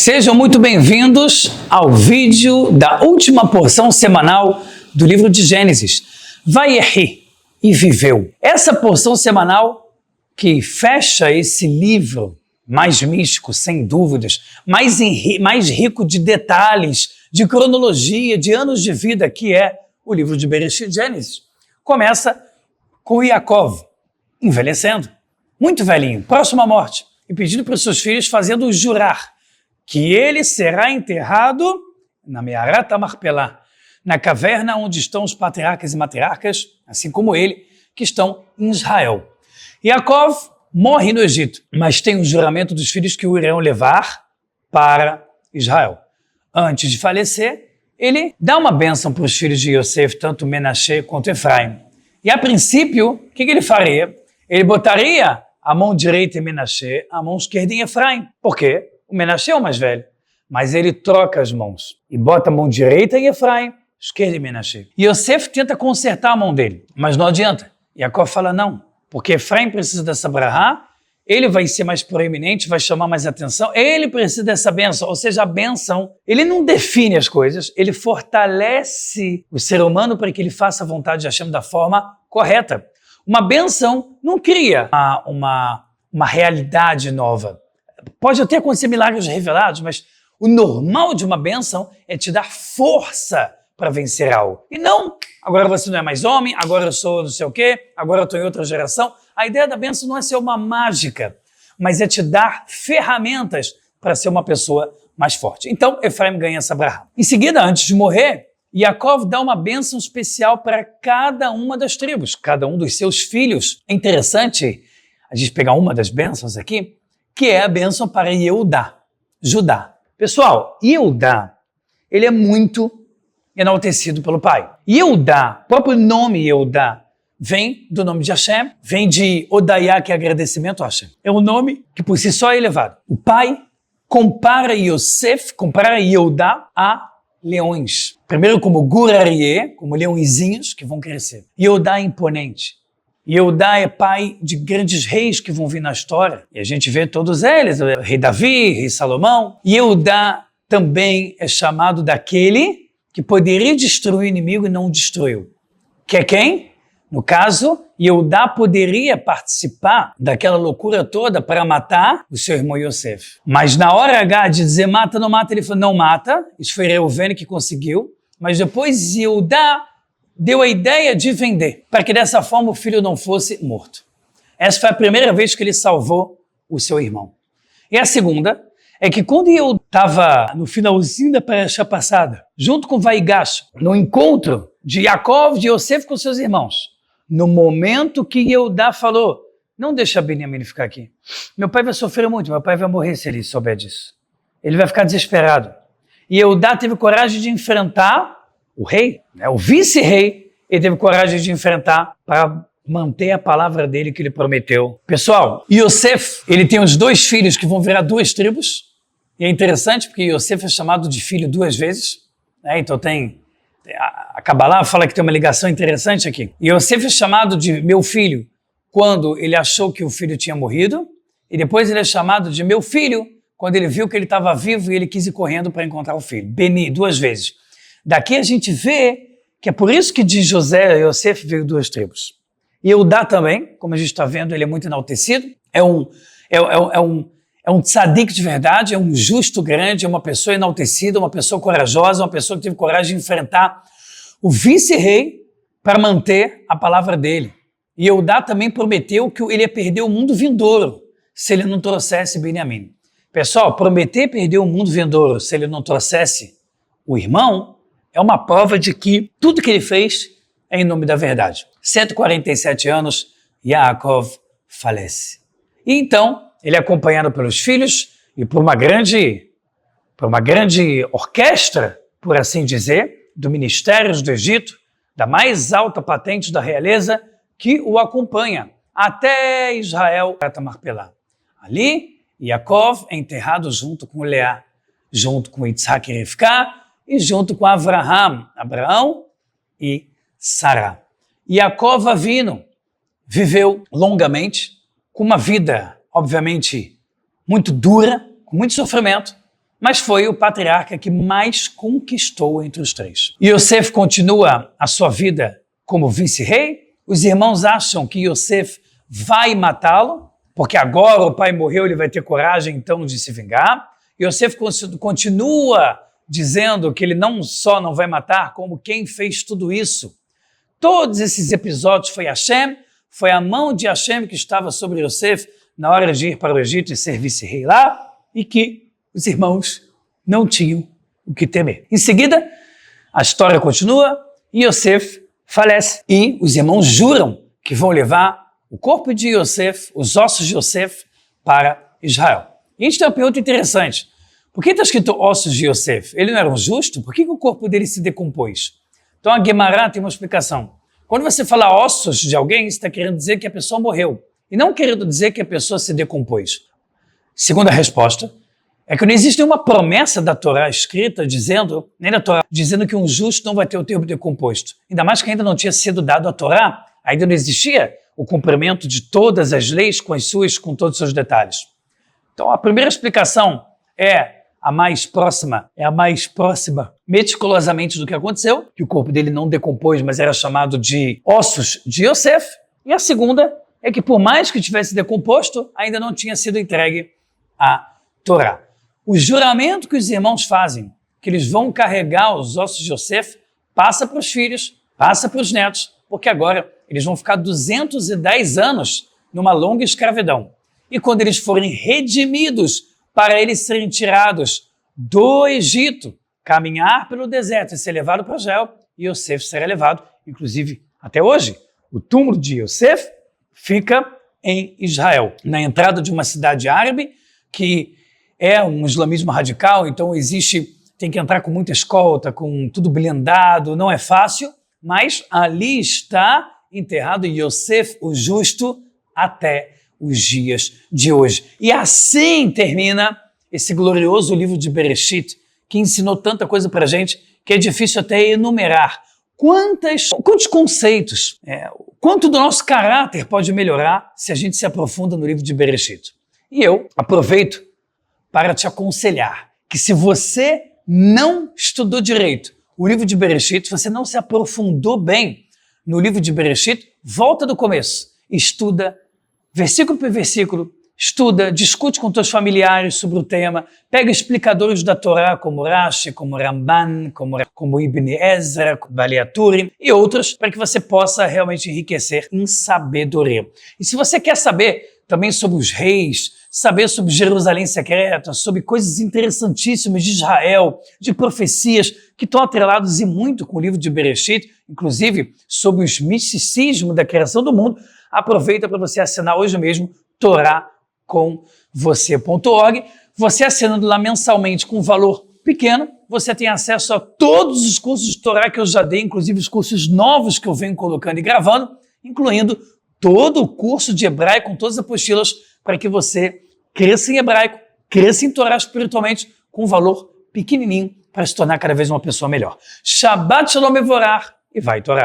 Sejam muito bem-vindos ao vídeo da última porção semanal do livro de Gênesis, Vayehi, e viveu. Essa porção semanal que fecha esse livro mais místico, sem dúvidas, mais rico de detalhes, de cronologia, de anos de vida, que é o livro de Bereshit, Gênesis, começa com Yaakov envelhecendo, muito velhinho, próximo à morte, e pedindo para os seus filhos, fazendo jurar que ele será enterrado na Me'arat HaMachpelah, na caverna onde estão os patriarcas e matriarcas, assim como ele, que estão em Israel. Yaakov morre no Egito, mas tem o juramento dos filhos que o irão levar para Israel. Antes de falecer, ele dá uma bênção para os filhos de Yosef, tanto Menashe quanto Efraim. E a princípio, o que ele faria? Ele botaria a mão direita em Menashe, a mão esquerda em Efraim. Por quê? O Menashe é o mais velho, mas ele troca as mãos e bota a mão direita em Efraim, esquerda em Menashe. E Yosef tenta consertar a mão dele, mas não adianta. Yaakov fala não, porque Efraim precisa dessa brahá, ele vai ser mais proeminente, vai chamar mais atenção, ele precisa dessa bênção, ou seja, a bênção, ele não define as coisas, ele fortalece o ser humano para que ele faça a vontade de Hashem da forma correta. Uma bênção não cria uma realidade nova. Pode até acontecer milagres revelados, mas o normal de uma bênção é te dar força para vencer algo. E não, agora você não é mais homem, agora eu sou não sei o quê, agora eu estou em outra geração. A ideia da bênção não é ser uma mágica, mas é te dar ferramentas para ser uma pessoa mais forte. Então, Efraim ganha essa brahá. Em seguida, antes de morrer, Yaakov dá uma bênção especial para cada uma das tribos, cada um dos seus filhos. É interessante a gente pegar uma das bênçãos aqui, que é a bênção para Yehudá, Judá. Pessoal, Yehudá, ele é muito enaltecido pelo pai. Yehudá, o próprio nome Yehudá, vem do nome de Hashem, vem de Odayá, que é agradecimento a Hashem. É um nome que por si só é elevado. O pai compara Yosef, compara Yehudá a leões. Primeiro como Gur-Aryeh, como leõezinhos que vão crescer. Yehudá é imponente. Yehudá é pai de grandes reis que vão vir na história. E a gente vê todos eles, o rei Davi, rei Salomão. Yehudá também é chamado daquele que poderia destruir o inimigo e não o destruiu. Que é quem? No caso, Yehudá poderia participar daquela loucura toda para matar o seu irmão Yosef. Mas na hora H de dizer mata, não mata, ele falou não mata. Isso foi Reuvene que conseguiu. Mas depois Yehudá deu a ideia de vender, para que dessa forma o filho não fosse morto. Essa foi a primeira vez que ele salvou o seu irmão. E a segunda é que quando eu estava no finalzinho da paraxá passada, junto com Vaigash, no encontro de Yaakov, de Yosef com seus irmãos, no momento que Yehudá falou, não deixa Benjamim ficar aqui. Meu pai vai sofrer muito, meu pai vai morrer se ele souber disso. Ele vai ficar desesperado. E Yehudá teve coragem de enfrentar o rei, né, o vice-rei, ele teve coragem de enfrentar para manter a palavra dele que ele prometeu. Pessoal, Yosef, ele tem os dois filhos que vão virar duas tribos, e é interessante porque Yosef é chamado de filho duas vezes, né, então a Kabbalah fala que tem uma ligação interessante aqui. Yosef é chamado de meu filho quando ele achou que o filho tinha morrido, e depois ele é chamado de meu filho quando ele viu que ele estava vivo e ele quis ir correndo para encontrar o filho. Beni, duas vezes. Daqui a gente vê que é por isso que de José e Yosef veio duas tribos. E Yehudá também, como a gente está vendo, ele é muito enaltecido, é um tzadik de verdade, é um justo grande, é uma pessoa enaltecida, uma pessoa corajosa, uma pessoa que teve coragem de enfrentar o vice-rei para manter a palavra dele. E Yehudá também prometeu que ele ia perder o mundo vindouro se ele não trouxesse Benjamim. Pessoal, prometer perder o mundo vindouro se ele não trouxesse o irmão é uma prova de que tudo que ele fez é em nome da verdade. 147 anos, Yaakov falece. E então, ele é acompanhado pelos filhos e por uma grande orquestra, por assim dizer, do Ministério do Egito, da mais alta patente da realeza, que o acompanha até Israel, Marpelá. Ali, Yaakov é enterrado junto com Leá, junto com Yitzhak e Rivká, e junto com Abraão e Sará. Yaakov Avinu viveu longamente, com uma vida, obviamente, muito dura, com muito sofrimento, mas foi o patriarca que mais conquistou entre os três. Yosef continua a sua vida como vice-rei. Os irmãos acham que Yosef vai matá-lo, porque agora o pai morreu, ele vai ter coragem então de se vingar. Yosef continua dizendo que ele não só não vai matar, como quem fez tudo isso. Todos esses episódios foi Hashem, foi a mão de Hashem que estava sobre Yosef na hora de ir para o Egito e ser vice-rei lá, e que os irmãos não tinham o que temer. Em seguida, a história continua e Yosef falece. E os irmãos juram que vão levar o corpo de Yosef, os ossos de Yosef, para Israel. E a gente tem uma pergunta interessante. Por que está escrito ossos de Yosef? Ele não era um justo? Por que o corpo dele se decompôs? Então a Guemará tem uma explicação. Quando você fala ossos de alguém, você está querendo dizer que a pessoa morreu. E não querendo dizer que a pessoa se decompôs. Segunda resposta é que não existe nenhuma promessa da Torá escrita dizendo, nem da Torá, dizendo que um justo não vai ter o tempo decomposto. Ainda mais que ainda não tinha sido dado a Torá, ainda não existia o cumprimento de todas as leis com todos os seus detalhes. Então a primeira explicação é a mais próxima meticulosamente do que aconteceu, que o corpo dele não decompôs, mas era chamado de ossos de Yosef. E a segunda é que por mais que tivesse decomposto, ainda não tinha sido entregue a Torá. O juramento que os irmãos fazem, que eles vão carregar os ossos de Yosef, passa para os filhos, passa para os netos, porque agora eles vão ficar 210 anos numa longa escravidão. E quando eles forem redimidos para eles serem tirados do Egito, caminhar pelo deserto e ser levado para Israel, Yosef será levado, inclusive até hoje, o túmulo de Yosef fica em Israel, na entrada de uma cidade árabe, que é um islamismo radical, então tem que entrar com muita escolta, com tudo blindado, não é fácil, mas ali está enterrado Yosef, o justo, até os dias de hoje. E assim termina esse glorioso livro de Bereshit, que ensinou tanta coisa para a gente, que é difícil até enumerar. Quantos conceitos, quanto do nosso caráter pode melhorar se a gente se aprofunda no livro de Bereshit. E eu aproveito para te aconselhar que se você não estudou direito o livro de Bereshit, se você não se aprofundou bem no livro de Bereshit, volta do começo, estuda versículo por versículo, estuda, discute com teus sobre o tema, pega explicadores da Torá como Rashi, como Ramban, como Ibn Ezra, como Baliaturi e outros, para que você possa realmente enriquecer em sabedoria. E se você quer saber também sobre os reis, saber sobre Jerusalém secreta, sobre coisas interessantíssimas de Israel, de profecias que estão atrelados e muito com o livro de Bereshit, inclusive sobre os misticismos da criação do mundo, aproveita para você assinar hoje mesmo toracomvocê.org. Você assinando lá mensalmente com um valor pequeno, você tem acesso a todos os cursos de Torá que eu já dei, inclusive os cursos novos que eu venho colocando e gravando, incluindo todo o curso de hebraico com todas as apostilas para que você cresça em hebraico, cresça em Torá espiritualmente com um valor pequenininho para se tornar cada vez uma pessoa melhor. Shabbat Shalom Mevorach e vai Torá!